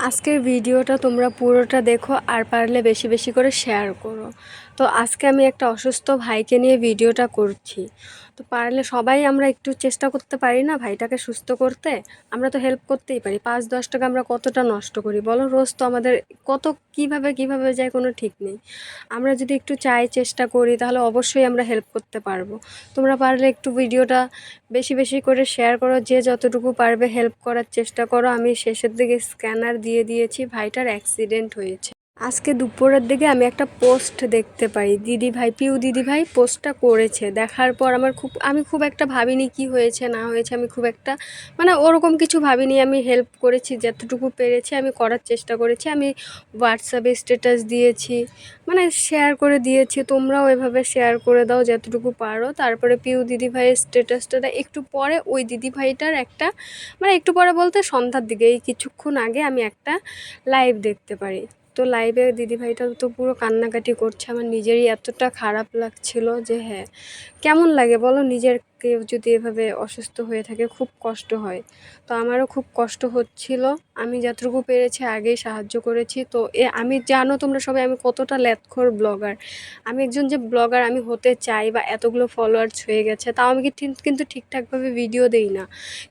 আজকের ভিডিওটা তোমরা পুরোটা দেখো আর পারলে বেশি বেশি করে শেয়ার করো। তো আজকে আমি একটা অসুস্থ ভাইকে নিয়ে ভিডিওটা করছি। তো পারলে সবাই আমরা একটু চেষ্টা করতে পারি না ভাইটাকে সুস্থ করতে? আমরা তো হেল্প করতেই পারি। 5-10 টাকা আমরা কতটা নষ্ট করি বলো? রোজ তো আমাদের কত কিভাবে যায় কোনো ঠিক নেই। আমরা যদি একটু চাই, চেষ্টা করি, তাহলে অবশ্যই আমরা হেল্প করতে পারবো। তোমরা পারলে একটু ভিডিওটা বেশি বেশি করে শেয়ার করো, যে যতটুকু পারবে হেল্প করার চেষ্টা করো। আমি শেষের দিকে স্ক্যানার দিয়ে দিয়েছি, ভাইটার অ্যাক্সিডেন্ট হয়েছে। আজকে দুপুরের দিকে আমি একটা পোস্ট দেখতে পাই, পিউ দিদিভাই পোস্টটা করেছে। দেখার পর আমি খুব একটা ভাবিনি কি হয়েছে না হয়েছে, আমি খুব একটা ওরকম কিছু ভাবিনি। আমি হেল্প করেছি, যতটুকু পেরেছি আমি করার চেষ্টা করেছি। আমি হোয়াটসঅ্যাপে স্ট্যাটাস দিয়েছি, শেয়ার করে দিয়েছি। তোমরাও এভাবে শেয়ার করে দাও যতটুকু পারো। তারপরে পিউ দিদিভাইয়ের স্ট্যাটাসটা একটু পরে ওই দিদিভাইটার একটা একটু পরে বলতে সন্ধ্যার দিকে, এই কিছুক্ষণ আগে আমি একটা লাইভ দেখতে পারি। তো লাইভে দিদিভাইটা তো পুরো কান্নাকাটি করছে। আমার নিজেরই এতটা খারাপ লাগছিল যে হ্যাঁ, কেমন লাগে বলো? নিজের কেউ যদি এভাবে অসুস্থ হয়ে থাকে খুব কষ্ট হয়। তো আমারও খুব কষ্ট হচ্ছিল। আমি যতটুকু পেরেছি আগেই সাহায্য করেছি। তো আমি জানো তোমরা সবাই আমি কতটা ল্যাথখোর ব্লগার। আমি একজন যে ব্লগার আমি হতে চাই, বা এতগুলো ফলোয়ার্স হয়ে গেছে, তাও আমি কিন্তু ঠিকঠাকভাবে ভিডিও দেই না।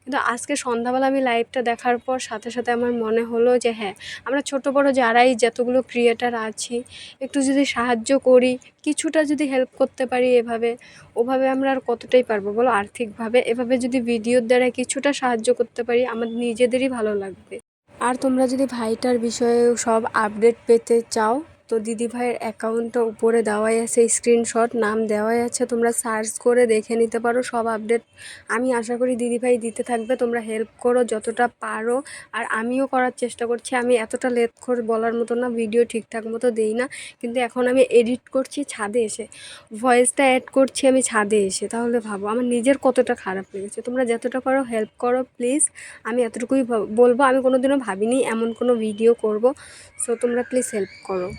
কিন্তু আজকে সন্ধ্যাবেলা আমি লাইভটা দেখার পর সাথে সাথে আমার মনে হলো যে হ্যাঁ, আমরা ছোট বড় যারাই যতগুলো ক্রিয়েটার আছি, একটু যদি সাহায্য করি, কিছুটা যদি হেল্প করতে পারি ওভাবে আমরা আর কতটাই পারবো বলো আর্থিকভাবে? এভাবে যদি ভিডিওর দ্বারা কিছুটা সাহায্য করতে পারি, আমাদের নিজেদেরই ভালো লাগবে। আর তোমরা যদি ভাইটার বিষয়ে সব আপডেট পেতে চাও, তো দিদিভাইয়ের অ্যাকাউন্টটা উপরে দেওয়াই আছে, স্ক্রিনশট নাম দেওয়াই আছে, তোমরা সার্চ করে দেখে নিতে পারো সব আপডেট। আমি আশা করি দিদিভাই দিতে থাকবে। তোমরা হেল্প করো যতটা পারো, আর আমিও করার চেষ্টা করছি। আমি এতটা লেটখোর বলার মতো না, ভিডিও ঠিকঠাক মতো দেই না, কিন্তু এখন আমি এডিট করছি ছাদে এসে, ভয়েসটা অ্যাড করছি আমি ছাদে এসে। তাহলে ভাবো আমার নিজের কতটা খারাপ লেগেছে। তোমরা যতটা পারো হেল্প করো প্লিজ। আমি এতটুকুই বলবো। আমি কোনোদিনও ভাবিনি এমন কোনো ভিডিও করব। সো তোমরা প্লিজ হেল্প করো।